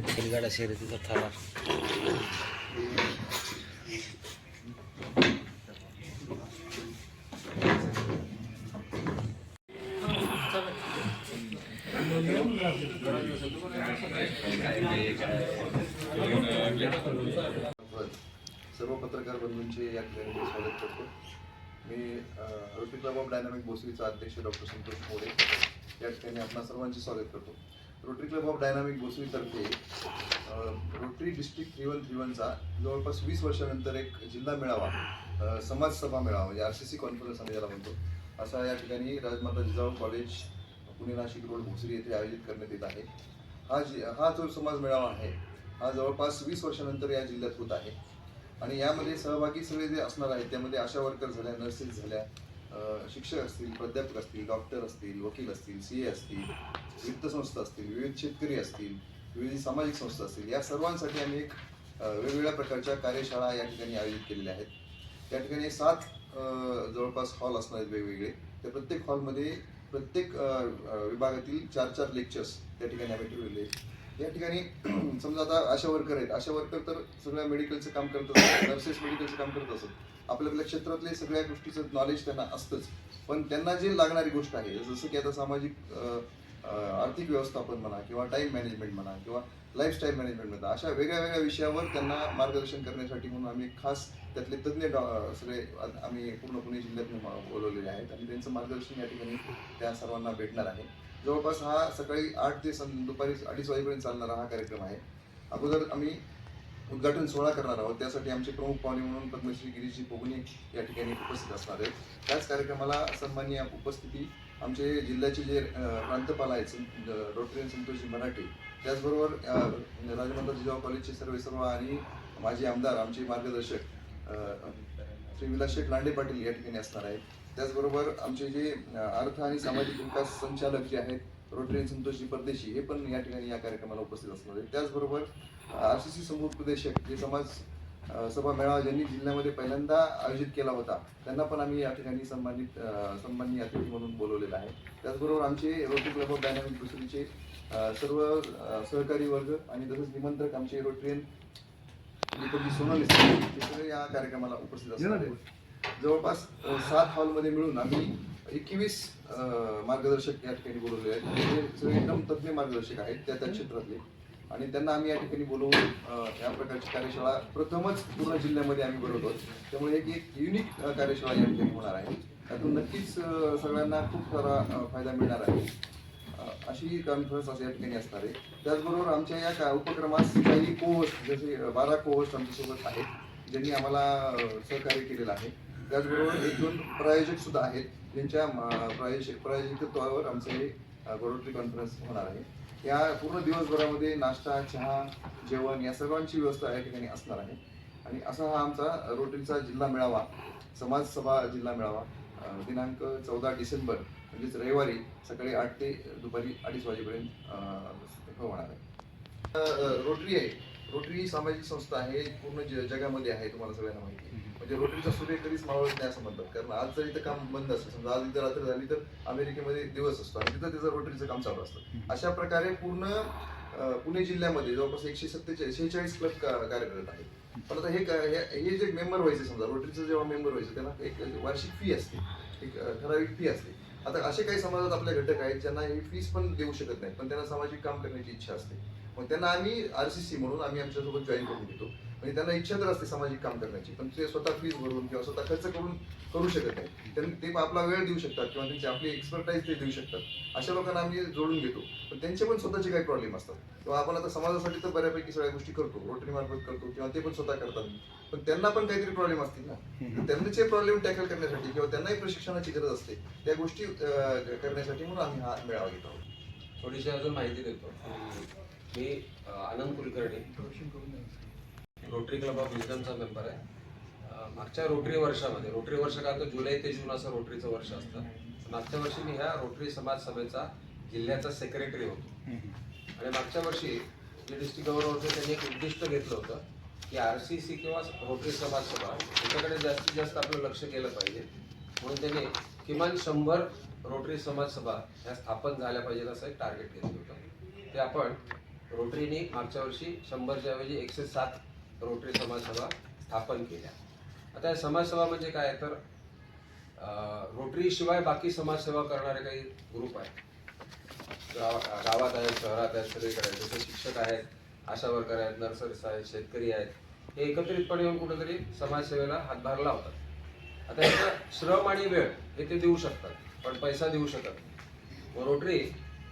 बैलगाडा शर्यतीचा थारा सर्व पत्रकार बंधूंचे या ठिकाणी स्वागत करतो। मी रोटरी क्लब ऑफ डायनामिक भोसरीचा अध्यक्ष डॉक्टर संतोष मोरे या ठिकाणी आपणा सर्वांचे स्वागत करतो। रोटरी क्लब ऑफ डायनामिक भोसरीतर्फे रोटरी डिस्ट्रिक्ट 3131चा जवळपास 20 वर्षानंतर एक जिल्हा मेळावा समाज सभा मेळावा म्हणजे RCC कॉन्फरन्स आम्ही याला म्हणतो असा या ठिकाणी राजमाता जिजाऊ कॉलेज पुणे नाशिक रोड भोसरी येथे आयोजित करण्यात येत आहे। हा जो समाज मेळावा आहे हा जवळपास 20 वर्षानंतर या जिल्ह्यात होत आहे आणि यामध्ये सहभागी सगळे जे असणार आहेत त्यामध्ये आशा वर्कर झाल्या, नर्सेस झाल्या, शिक्षक असतील, प्राध्यापक असतील, डॉक्टर असतील, वकील असतील, CA असतील, वित्त संस्था असतील, विविध शेतकरी असतील, विविध सामाजिक संस्था असतील, या सर्वांसाठी आम्ही एक वेगवेगळ्या प्रकारच्या कार्यशाळा या ठिकाणी आयोजित केलेल्या आहेत। त्या ठिकाणी 7 जवळपास हॉल असणार आहेत वेगवेगळे। त्या प्रत्येक हॉलमध्ये प्रत्येक विभागातील 4-4 लेक्चर्स त्या ठिकाणी आम्ही ठेवलेले आहेत। या ठिकाणी समजा आता आशा वर्कर आहेत, आशा वर्कर तर सगळ्या मेडिकलचं काम करत असतात, नर्सेस मेडिकलचं काम करत असतात, आपल्या क्षेत्रातले सगळ्या गोष्टीचं नॉलेज त्यांना असतंच, पण त्यांना जे लागणारी गोष्ट आहे जसं की आता सामाजिक आर्थिक व्यवस्थापन म्हणा किंवा टाईम मॅनेजमेंट म्हणा किंवा लाईफस्टाईल मॅनेजमेंट म्हणा अशा वेगळ्या वेगळ्या विषयावर त्यांना मार्गदर्शन करण्यासाठी म्हणून आम्ही खास त्यातले तज्ज्ञ सगळे आम्ही पूर्ण पुणे जिल्ह्यातून बोलवलेले आहेत आणि त्यांचं मार्गदर्शन या ठिकाणी त्या सर्वांना भेटणार आहे। जवळपास हा सकाळी 8 ते दुपारी 2:30 वाजेपर्यंत चालणारा हा कार्यक्रम आहे। अगोदर आम्ही उद्घाटन सोहळा करणार आहोत, त्यासाठी आमचे प्रमुख पाहुणे म्हणून पद्मश्री गिरीशजी पोगणे या ठिकाणी उपस्थित असणार आहेत। त्याच कार्यक्रमाला सन्माननीय उपस्थिती आमचे जिल्ह्याचे जे प्रांतपाल आहेत रोटरी संतोषजी मराठे, त्याचबरोबर राजमाता जिजाऊ कॉलेजचे सर्व आणि माजी आमदार आमचे मार्गदर्शक श्री विलास शेठ लांडे पाटील या ठिकाणी असणार आहेत। त्याचबरोबर आमचे जे अर्थ आणि सामाजिक विकास संचालक जे आहेत रोटरी संतोषजी परदेशी हे पण या ठिकाणी या कार्यक्रमाला उपस्थित असणार आहेत। त्याचबरोबर RCC समुपदेशक जे समाज सभा मेळावा ज्यांनी जिल्ह्यामध्ये पहिल्यांदा आयोजित केला होता त्यांना पण आम्ही या ठिकाणी सन्माननीय अतिथी म्हणून बोलवलेलं आहे। त्याचबरोबर आमचे रोटरी क्लब ऑफ डायनामिक भोसरीचे सर्व सहकारी वर्ग आणि तसंच निमंत्रक आमचे रोटरीयन दीपकजी सोनवणे हे सगळे या कार्यक्रमाला उपस्थित असणार आहेत। जवळपास 7 हॉलमध्ये मिळून आम्ही 21 मार्गदर्शक या ठिकाणी बोलवले आहेत। हे सगळे एकदम तज्ज्ञ मार्गदर्शक आहेत त्या क्षेत्रातले आणि त्यांना आम्ही या ठिकाणी बोलवून या प्रकारची कार्यशाळा प्रथमच पूर्ण जिल्ह्यामध्ये आम्ही बोलवतो। त्यामुळे एक युनिक कार्यशाळा या ठिकाणी होणार आहे, त्यातून नक्कीच सगळ्यांना खूप सारा फायदा मिळणार आहे अशी कॉन्फरन्स असं या ठिकाणी असणार आहे। त्याचबरोबर आमच्या या उपक्रमास काही कोहोस्ट जसे 12 कोहोस्ट आमच्यासोबत आहेत ज्यांनी आम्हाला सहकार्य केलेलं आहे। त्याचबरोबर 1-2 प्रायोजक सुद्धा आहेत ज्यांच्या प्रायोजकत्वावर आमचं हे रोटरी कॉन्फरन्स होणार आहे। या पूर्ण दिवसभरामध्ये नाश्ता, चहा, जेवण या सर्वांची व्यवस्था या ठिकाणी असणार आहे आणि असा हा आमचा रोटरीचा जिल्हा मेळावा समाज सभा जिल्हा मेळावा दिनांक 14 डिसेंबर म्हणजेच रविवारी सकाळी 8 ते दुपारी 2:30 वाजेपर्यंत होणार आहे। रोटरी आहे, रोटरी ही सामाजिक संस्था आहे, पूर्ण जगामध्ये आहे, तुम्हाला सगळ्यांना माहिती आहे। म्हणजे रोटरीचा सूर्य कधीच मावळत नाही असं म्हणतात, कारण आज जर इथं काम बंद असतं, समजा आज इथं रात्र झाली तर अमेरिकेमध्ये दिवस असतो आणि तिथं त्याचं रोटरीचं काम चालू असतं। अशा प्रकारे पूर्ण पुणे जिल्ह्यामध्ये जवळपास 146 क्लब कार्यरत आहेत। पण आता हे जे मेंबर व्हायचे समजा रोटरीचं जेव्हा मेंबर व्हायचं त्याला एक वार्षिक फी असते, एक ठराविक फी असते। आता असे काही समाजात आपल्या घटक आहेत ज्यांना ही फीस पण देऊ शकत नाहीत, पण त्यांना सामाजिक काम करण्याची इच्छा असते, मग त्यांना आम्ही RCC म्हणून आम्ही आमच्यासोबत जॉईन करून घेतो। म्हणजे त्यांना इच्छा तर असते सामाजिक काम करण्याची, पण ते स्वतः फीस भरून किंवा स्वतः खर्च करून करू शकत नाही, ते आपला वेळ देऊ शकतात किंवा त्यांची आपली एक्सपर्टाईज ते देऊ शकतात। अशा लोकांना आम्ही जोडून घेतो, पण त्यांचे पण स्वतःचे काही प्रॉब्लेम असतात किंवा आपण आता समाजासाठी तर बऱ्यापैकी सगळ्या गोष्टी करतो, रोटरी मार्फत करतो किंवा ते पण स्वतः करतात, पण त्यांना पण काहीतरी प्रॉब्लेम असतील ना, त्यांचे प्रॉब्लेम टॅकल करण्यासाठी किंवा त्यांनाही प्रशिक्षणाची गरज असते, त्या गोष्टी करण्यासाठी म्हणून आम्ही हा मेळावा घेतो। थोडीशी अजून माहिती देतो। मी Anand Kulkarni Rotary club of विजडमचा मेंबर आहे। मागच्या रोटरी वर्षामध्ये, रोटरी वर्ष का तर जुलै ते जून असं रोटरीचं वर्ष असतं, मागच्या वर्षी मी ह्या रोटरी समाज सभेचा जिल्ह्याचा सेक्रेटरी होतो आणि मागच्या वर्षी जे डिस्ट्रिक्ट गव्हर्नर होते त्यांनी एक उद्दिष्ट घेतलं होतं की RCC किंवा रोटरी समाज सभा याच्याकडे जास्तीत जास्त आपलं लक्ष केलं पाहिजे म्हणून त्यांनी किमान 100 रोटरी समाजसभा ह्या स्थापन झाल्या पाहिजेत असं एक टार्गेट घेतलं होतं. ते आपण रोटरीने मागच्या वर्षी 100च्या ऐवजी 107 रोटरी समाजसभा स्थापन केल्या. आता या समाजसेवा म्हणजे काय तर रोटरी शिवाय बाकी समाजसेवा करणारे काही ग्रुप आहेत. गावात आहेत, शहरात आहेत, सगळीकडे आहेत. जसे शिक्षक आहेत, आशा वर्कर आहेत, नर्सरीज आहेत, शेतकरी आहेत, हे एकत्रितपणे येऊन कुठेतरी समाजसेवेला हातभार लावतात. आता याचं श्रम आणि वेळ हे ते देऊ शकतात, पण पैसा देऊ शकत नाही. रोटरी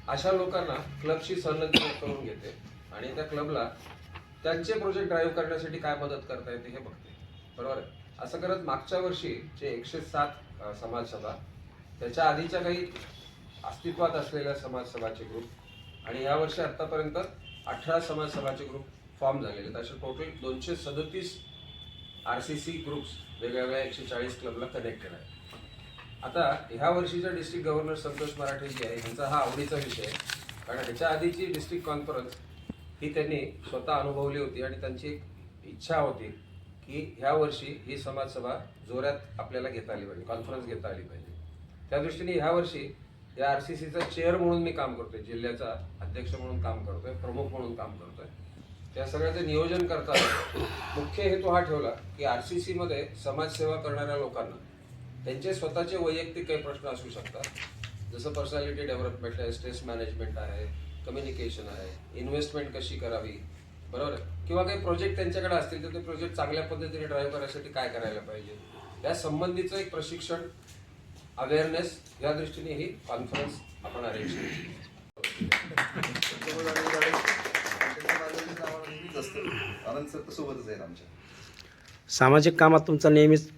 अशा लोकांना क्लबशी संलग्न करून घेते आणि त्या क्लबला त्यांचे प्रोजेक्ट ड्राईव्ह करण्यासाठी काय मदत करता येते हे बघते. बरोबर आहे. असं करत मागच्या वर्षी जे 107 समाजसभा, त्याच्या आधीच्या काही अस्तित्वात असलेल्या समाजसभाचे ग्रुप आणि यावर्षी आतापर्यंत 18 समाजसभाचे ग्रुप फॉर्म झालेले आहेत. असे टोटल 237 RCC ग्रुप्स वेगवेगळ्या 140 क्लबला कनेक्टेड आहेत. आता ह्या वर्षीच्या डिस्ट्रिक्ट गव्हर्नर संतोष मराठे जी आहे यांचा हा आवडीचा विषय आहे, कारण ह्याच्या आधीची डिस्ट्रिक्ट कॉन्फरन्स ही त्यांनी स्वतः अनुभवली होती आणि त्यांची एक इच्छा होती की ह्या वर्षी ही समाजसभा जोरात आपल्याला घेता आली पाहिजे, कॉन्फरन्स घेता आली पाहिजे. त्या दृष्टीने ह्या वर्षी या RCCचा चेअर म्हणून मी काम करतोय, जिल्ह्याचा अध्यक्ष म्हणून काम करतोय, प्रमुख म्हणून काम करतोय. त्या सगळ्याचं नियोजन करताना मुख्य हेतू हा ठेवला की RCC मध्ये समाजसेवा करणाऱ्या लोकांना त्यांचे स्वतःचे वैयक्तिक काही प्रश्न असू शकतात, जसं पर्सनॅलिटी डेव्हलपमेंट आहे, स्ट्रेस मॅनेजमेंट आहे, कम्युनिकेशन आहे, इन्व्हेस्टमेंट कशी करावी, बरोबर आहे, किंवा काही प्रोजेक्ट त्यांच्याकडे असतील तर ते प्रोजेक्ट चांगल्या पद्धतीने ड्राईव्ह करण्यासाठी काय करायला पाहिजे, या संबंधीचं एक प्रशिक्षण, अवेअरनेस या दृष्टीने ही कॉन्फरन्स आपण अरेंज केली. आनंद सर तर सोबतच आहे आमच्या. सामाजिक कामात तुमचा नेहमीच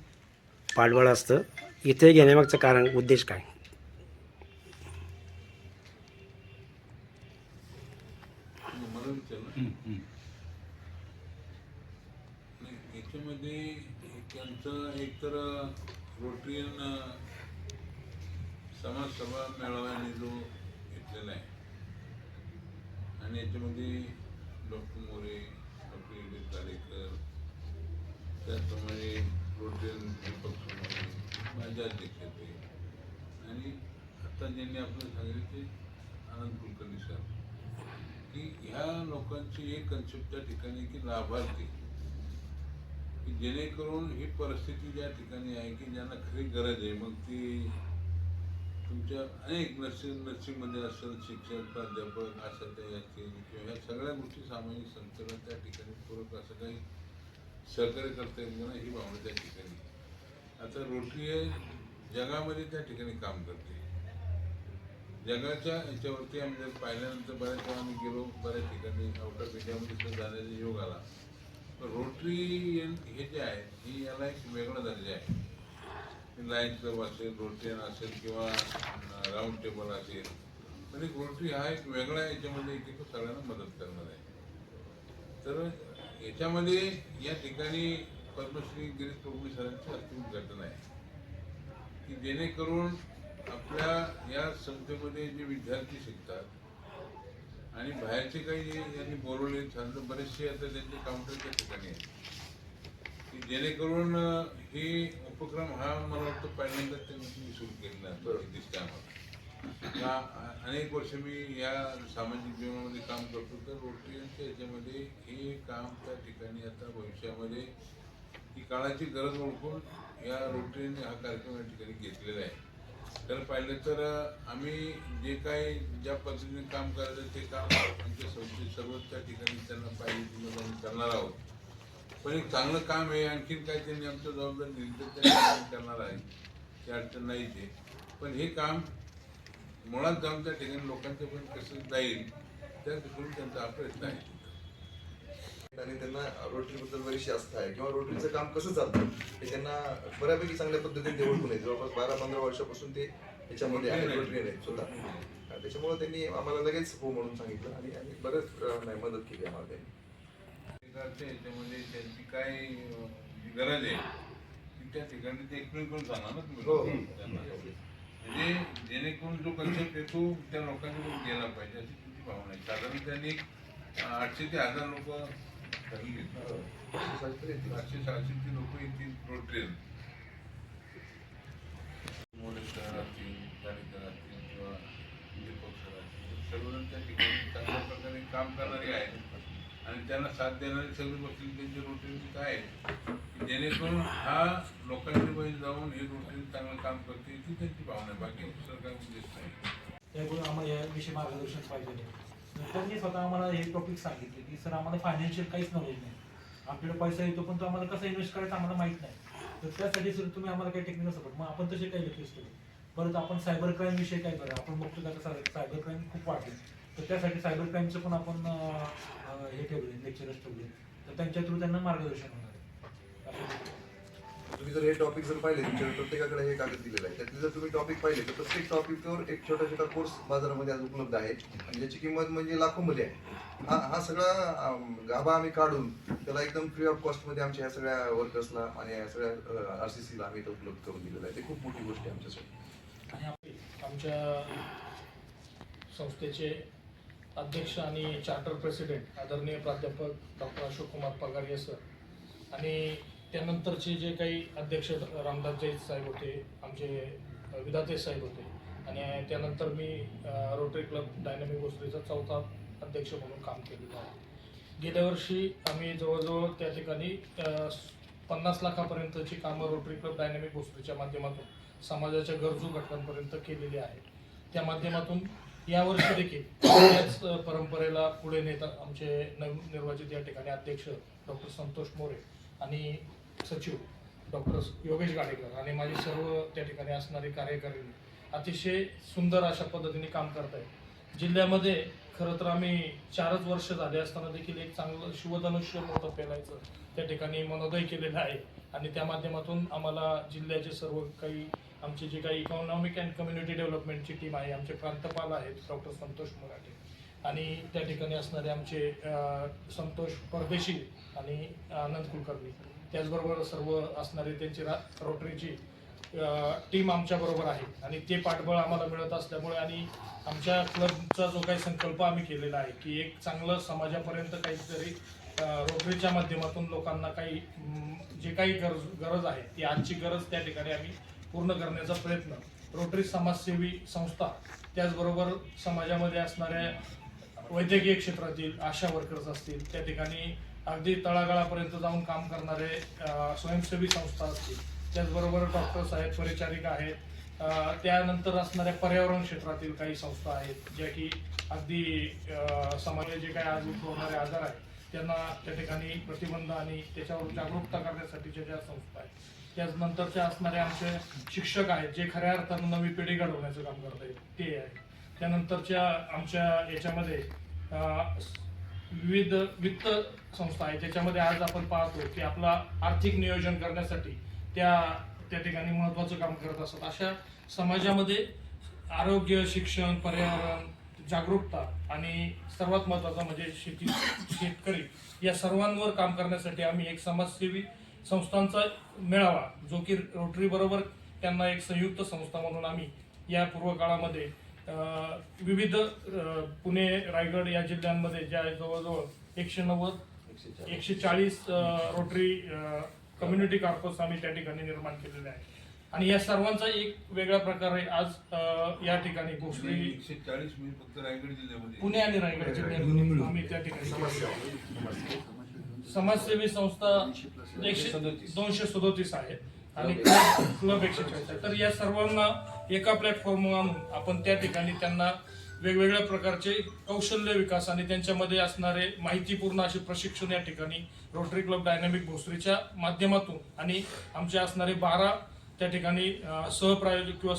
पाठबळ असतं. इथे घेण्यामागचं कारण, उद्देश काय? मला विचारलं याच्यामध्ये त्यांचं एकतर रोटरीयन समाजसभा मेळाव्याने जो घेतलेला आहे आणि याच्यामध्ये डॉक्टर मोरे, डॉक्टर विवेक कालेकर, त्याचप्रमाणे रोटरीयन पक्षप्रमाणे माझे अध्यक्ष ते आणि आता ज्यांनी आपल्याला सांगितलं ते आनंद कुलकर्णी सर, की ह्या लोकांची एक कन्सेप्ट त्या ठिकाणी की लाभार्थी, की जेणेकरून ही परिस्थिती ज्या ठिकाणी आहे की ज्यांना खरी गरज आहे, मग ती तुमच्या अनेक नर्सिंगमध्ये असेल, शिक्षक, प्राध्यापक, आशा ताई असतील किंवा ह्या सगळ्या गोष्टी सामाजिक संस्थेला त्या ठिकाणी पूरक असं काही सहकार्य करता येईल ना, ही भावना त्या ठिकाणी. आता रोटरी जगामध्ये त्या ठिकाणी काम करते. जगाच्या याच्यावरती आम्ही पाहिल्यानंतर बऱ्याच वेळा आम्ही गेलो, बऱ्याच ठिकाणी आउट ऑफ इंडियामध्ये सुद्धा जाण्याचा योग आला. पण रोटरी हे जे आहे ही याला एक वेगळा दर्जा आहे. लायन्स क्लब असेल, रोटरीयन असेल किंवा राऊंड टेबल असेल, पण एक रोटरी हा एक वेगळा याच्यामध्ये एक सगळ्यांना मदत करणार आहे. तर याच्यामध्ये या ठिकाणी पद्मश्री गिरीश प्रभू सरांची अत्यंत घटना आहे की जेणेकरून आपल्या या संस्थेमध्ये जे विद्यार्थी शिकतात आणि बाहेरचे काही यांनी बोलवले छान बरेचसे आता त्यांचे काउंटरच्या ठिकाणी आहेत, की जेणेकरून हे उपक्रम हा मला वाटतं पहिल्यांदा त्यांनी सुरू केलेला दिसते आम्हाला. अनेक वर्ष मी या सामाजिक जीवनामध्ये काम करतो, तर रोटरीयनच्या याच्यामध्ये हे काम त्या ठिकाणी आता भविष्यामध्ये ही काळाची गरज ओळखून या रोटरीने हा कार्यक्रम या ठिकाणी घेतलेला आहे. तर पाहिलं तर आम्ही जे काही ज्या पद्धतीने काम करायचं ते काम आमच्या संस्थेत सर्वच त्या ठिकाणी त्यांना पाहिजे आम्ही करणार आहोत. पण एक चांगलं काम आहे, आणखीन काय त्यांनी आमचं जबाबदारी दिली तर ते काम करणार आहे, ती अडचण नाहीच आहे. पण हे काम मुळात जाऊन त्या ठिकाणी लोकांचं पण कसं जाईल त्या दृष्टीने त्यांचा हा प्रयत्न आहे. आणि त्यांना रोटरीबद्दल बरीचशी आस्था आहे किंवा रोटरीचं काम कसं चालतं हे त्यांना बऱ्यापैकी चांगल्या पद्धतीने ते ओळखून आहे. जवळपास 12-15 वर्षापासून ते त्याच्यामध्ये आहे, रोटरीयन आहेत सुद्धा. त्याच्यामुळे त्यांनी आम्हाला लगेच हो म्हणून सांगितलं आणि आम्ही बरेच मदत केली आम्हाला त्यांनी. याच्यामध्ये त्यांची काय गरज आहे की त्या ठिकाणी ते एक्सप्लेन करून सांगा ना तुम्ही त्यांना, म्हणजे जेणेकरून जो कन्सेप्ट आहे तो त्या लोकांनी गेला पाहिजे अशी तुमची भावना आहे. साधारण त्यांनी 800 ते 1000 लोक ठरली, 500-600 लोक येतील रोटरीयन. सर्वजण त्या ठिकाणी चांगल्या प्रकारे काम करणारे आहेत आणि त्यांना साथ देणारे सगळे बसलेले त्यांचे रोटरी तिथं आहेत, जेणेकरून हा लोकांच्या वैज जाऊन हे रोटरी चांगलं काम करते ती त्यांची भावना आहे, बाकी दुसरं काही उद्देश नाही. त्यामुळे आम्हाला याविषयी मार्गदर्शन पाहिजे. त्यांनी स्वतः आम्हाला हे टॉपिक सांगितले की सर आम्हाला फायनान्शियल काहीच नॉलेज नाही, आपल्याला पैसा येतो पण तो आम्हाला कसा इन्व्हेस्ट करायचा आम्हाला माहित नाही, तर त्यासाठी सर तुम्ही आम्हाला काही टेक्निकल सपोर्ट. मग आपण तसे काही रिक्वेस्ट केले. परत आपण सायबर क्राईम विषयी काय करा, आपण बघतो की आता सायबर क्राईम खूप वाढले, तर त्यासाठी सायबर क्राईमचं पण आपण हे ठेवले, लेक्चरच ठेवले, तर त्यांच्या थ्रू त्यांना मार्गदर्शन होणार आहे. तुम्ही जर हे टॉपिक जर पाहिले, तुमच्या प्रत्येकाकडे हे कागद दिलेलं आहे, त्यातले जर तुम्ही टॉपिक पाहिले तर प्रत्येक टॉपिकवर एक छोटा छोटा कोर्स बाजारामध्ये आज उपलब्ध आहे आणि ज्याची किंमत म्हणजे लाखोमध्ये आहे. हा सगळा गाभा आम्ही काढून त्याला एकदम फ्री ऑफ कॉस्टमध्ये आमच्या ह्या सगळ्या वर्कर्सला आणि या सगळ्या RCCला आम्ही उपलब्ध करून दिलेलं आहे. ते खूप मोठी गोष्ट आहे आमच्यासाठी. आणि आमच्या संस्थेचे अध्यक्ष आणि चार्टर प्रेसिडेंट आदरणीय प्राध्यापक डॉक्टर अशोक कुमार पगारिया सर आणि त्यानंतरचे जे काही अध्यक्ष रामदास जैन साहेब होते, आमचे विधाते साहेब होते आणि त्यानंतर मी रोटरी क्लब डायनामिक भोसरीचा 4था अध्यक्ष म्हणून काम केलेलं आहे. गेल्या वर्षी आम्ही जवळजवळ त्या ठिकाणी 50 लाखापर्यंतची कामं रोटरी क्लब डायनामिक भोसरीच्या माध्यमातून समाजाच्या गरजू घटकांपर्यंत केलेली आहे. त्या माध्यमातून यावर्षी देखील त्याच परंपरेला पुढे नेता आमचे नवनिर्वाचित या ठिकाणी अध्यक्ष डॉक्टर संतोष मोरे आणि सचिव डॉक्टर योगेश गाडेकर आणि माझे सर्व त्या ठिकाणी असणारे कार्यकारिणी अतिशय सुंदर अशा पद्धतीने काम करत आहेत. जिल्ह्यामध्ये खरं तर आम्ही 4च वर्ष झाले असताना देखील एक चांगलं शिवधनुष्य मोठं पेलायचं त्या ठिकाणी मनोदय केलेलं आहे आणि त्या माध्यमातून आम्हाला जिल्ह्याचे सर्व काही आमचे जे काही इकॉनॉमिक अँड कम्युनिटी डेव्हलपमेंटची टीम आहे, आमचे प्रांतपाल आहेत डॉक्टर संतोष मराठे आणि त्या ठिकाणी असणारे आमचे संतोष परदेशी आणि आनंद कुलकर्णी, त्याचबरोबर सर्व असणारे त्यांची रोटरीची टीम आमच्याबरोबर आहे आणि ते पाठबळ आम्हाला मिळत असल्यामुळे आणि आमच्या क्लबचा जो काही संकल्प आम्ही केलेला आहे की एक चांगलं समाजापर्यंत काहीतरी रोटरीच्या माध्यमातून लोकांना काही जे काही गरज आहे ती आजची गरज त्या ठिकाणी आम्ही पूर्ण करण्याचा प्रयत्न रोटरी समाजसेवी संस्था, त्याचबरोबर समाजामध्ये असणाऱ्या वैद्यकीय क्षेत्रातील आशा वर्कर्स असतील, त्या ठिकाणी अगदी तळागाळापर्यंत जाऊन काम करणारे स्वयंसेवी संस्था असतील, त्याचबरोबर डॉक्टर्स आहेत, परिचारिका आहेत, त्यानंतर असणाऱ्या पर्यावरण क्षेत्रातील काही संस्था आहेत ज्या की अगदी समाजात जे काही आज उद्भवणारे आजार आहेत त्यांना त्या ठिकाणी प्रतिबंध आणि त्याच्यावर जागरूकता करण्यासाठीच्या ज्या संस्था आहेत, त्यानंतरच्या असणारे आमचे शिक्षक आहेत जे खऱ्या अर्थानं नवी पिढी घडवण्याचं काम करत आहेत ते आहे. त्यानंतरच्या आमच्या याच्यामध्ये विविध वित्त संस्था आहेत ज्याच्यामध्ये आज आपण पाहतो की आपला आर्थिक नियोजन करण्यासाठी त्या ठिकाणी महत्त्वाचं काम करत असतात. अशा समाजामध्ये आरोग्य, शिक्षण, पर्यावरण, जागरूकता आणि सर्वात महत्त्वाचं म्हणजे शेतकरी या सर्वांवर काम करण्यासाठी आम्ही एक समाजसेवी संस्थांचा मेळावा जो की रोटरी बरोबर त्यांना एक संयुक्त संस्था म्हणून आम्ही या पूर्व काळामध्ये विविध पुणे, रायगड या जिल्ह्यांमध्ये ज्या जवळजवळ 140 रोटरी कम्युनिटी कॉर्पस आम्ही त्या ठिकाणी निर्माण केलेले आहे आणि या सर्वांचा एक वेगळ्या प्रकारे आज या ठिकाणी भोसरी 140 म्हणजे फक्त रायगड जिल्ह्यामध्ये पुणे आणि रायगड जिल्ह्यात आम्ही त्या ठिकाणी समाजसेवी संस्था 237 आहेत आणि क्लब 140 आहे. तर या सर्वांना एका प्लॅटफॉर्मवर आणून आपण त्या ठिकाणी त्यांना वेगवेगळ्या प्रकारचे कौशल्य विकास आणि त्यांच्यामध्ये असणारे माहितीपूर्ण असे प्रशिक्षण या ठिकाणी रोटरी क्लब डायनामिक भोसरीच्या माध्यमातून आणि आमचे असणारे 12 त्या ठिकाणी सहप्रायोजक किंवा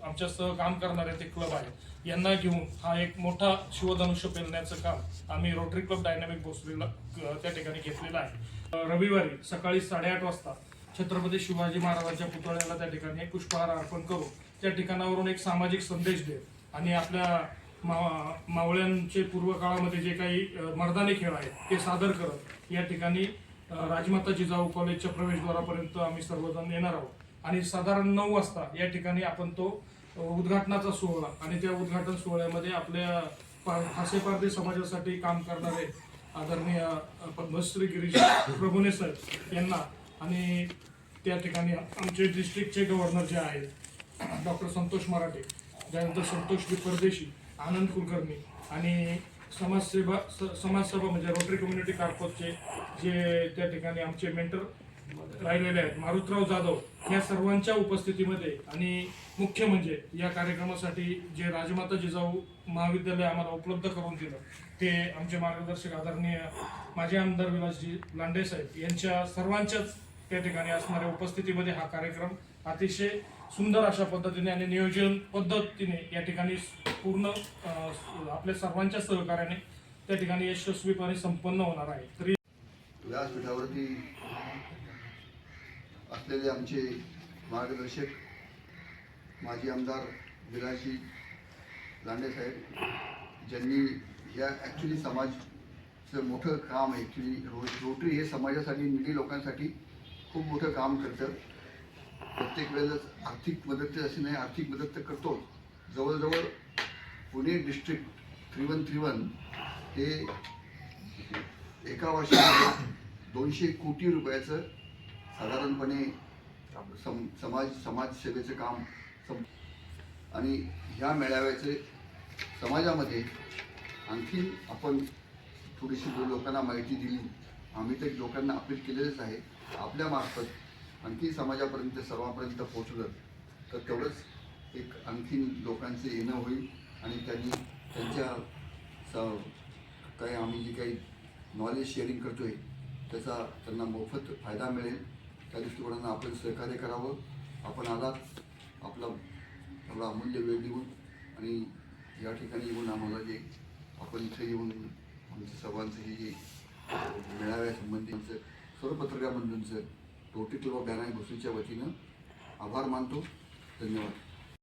आमच्या सह काम करणारे ते क्लब आहेत यांना घेऊन हा एक मोठा शिवधनुष्य पेलण्याचं काम आम्ही रोटरी क्लब डायनामिक भोसरीला त्या ठिकाणी घेतलेलं आहे. रविवारी सकाळी 8:30 वाजता छत्रपती शिवाजी महाराजांच्या पुतळ्याला त्या ठिकाणी एक पुष्पहार अर्पण करून त्या ठिकाणावरून एक सामाजिक संदेश देत आणि आपल्या मावळ्यांचे पूर्व काळामध्ये जे काही मर्दानी खेळ आहेत ते सादर करत या ठिकाणी राजमाता जिजाऊ कॉलेजच्या प्रवेशद्वारापर्यंत आम्ही सर्वजण येणार आहोत आणि साधारण 9 वाजता या ठिकाणी आपण तो उद्घाटनाचा सोहळा आणि त्या उद्घाटन सोहळ्यामध्ये आपल्या फासेपारधी समाजासाठी काम करणारे आदरणीय पद्मश्री गिरीश प्रभुने साहेब यांना आणि त्या ठिकाणी आमचे डिस्ट्रिक्टचे गव्हर्नर जे आहेत डॉक्टर संतोष मराठे, त्यानंतर संतोष परदेशी, आनंद कुलकर्णी आणि समाजसेवा म्हणजे रोटरी कम्युनिटी कारपोरचे जे त्या ठिकाणी आमचे मेंटर राहिलेले आहेत मारुतराव जाधव, या सर्वांच्या उपस्थितीमध्ये आणि मुख्य म्हणजे या कार्यक्रमासाठी जे राजमाता जिजाऊ महाविद्यालय आम्हाला उपलब्ध करून दिलं ते आमचे मार्गदर्शक आदरणीय माजी आमदार विलासजी लांडे साहेब यांच्या सर्वांच्याच त्या ठिकाणी असणाऱ्या उपस्थितीमध्ये हा कार्यक्रम अतिशय सुंदर अशा पद्धतीने आणि नियोजन पद्धतीने या ठिकाणी पूर्ण आपल्या सर्वांच्या सहकार्याने त्या ठिकाणी यशस्वीपणे संपन्न होणार आहे. तरी व्यासपीठावरती असलेले आमचे मार्गदर्शक माजी आमदार विलासजी लांडे साहेब, ज्यांनी या ॲक्च्युली समाजचं मोठं काम आहे. ॲक्च्युली रोटरी हे समाजासाठी, निडी लोकांसाठी खूप मोठं काम करतं. प्रत्येक वेळेलाच आर्थिक मदत अशी नाही, आर्थिक मदत तर करतो. जवळजवळ पुणे डिस्ट्रिक्ट 3131 हे एका वर्षामध्ये 200 कोटी रुपयाचं साधारणपणे समाजसेवेचं काम आणि ह्या मेळाव्याचे समाजामध्ये आणखी आपण थोडीशी लोकांना माहिती दिली. आम्ही तर लोकांना अपील केलेलंच आहे, आपल्यामार्फत आणखी समाजापर्यंत सर्वांपर्यंत पोचलं तर तेवढंच एक आणखीन लोकांचं येणं होईल आणि त्यांनी त्यांच्या काही आम्ही जे काही नॉलेज शेअरिंग करतो आहे त्याचा त्यांना मोफत फायदा मिळेल. त्या दृष्टिकोनानं आपण सहकार्य करावं. आपण आलात, आपला एवढा अमूल्य वेळ देऊन आणि या ठिकाणी येऊन आम्हाला जे आपण इथे येऊन आमच्या सर्वांचं हे जे मेळाव्यासंबंधी आमचं सर्व पत्रकार बंधूंचं रोटरी क्लब ऑफ डायनामिक भोसरीच्या वतीनं आभार मानतो. धन्यवाद.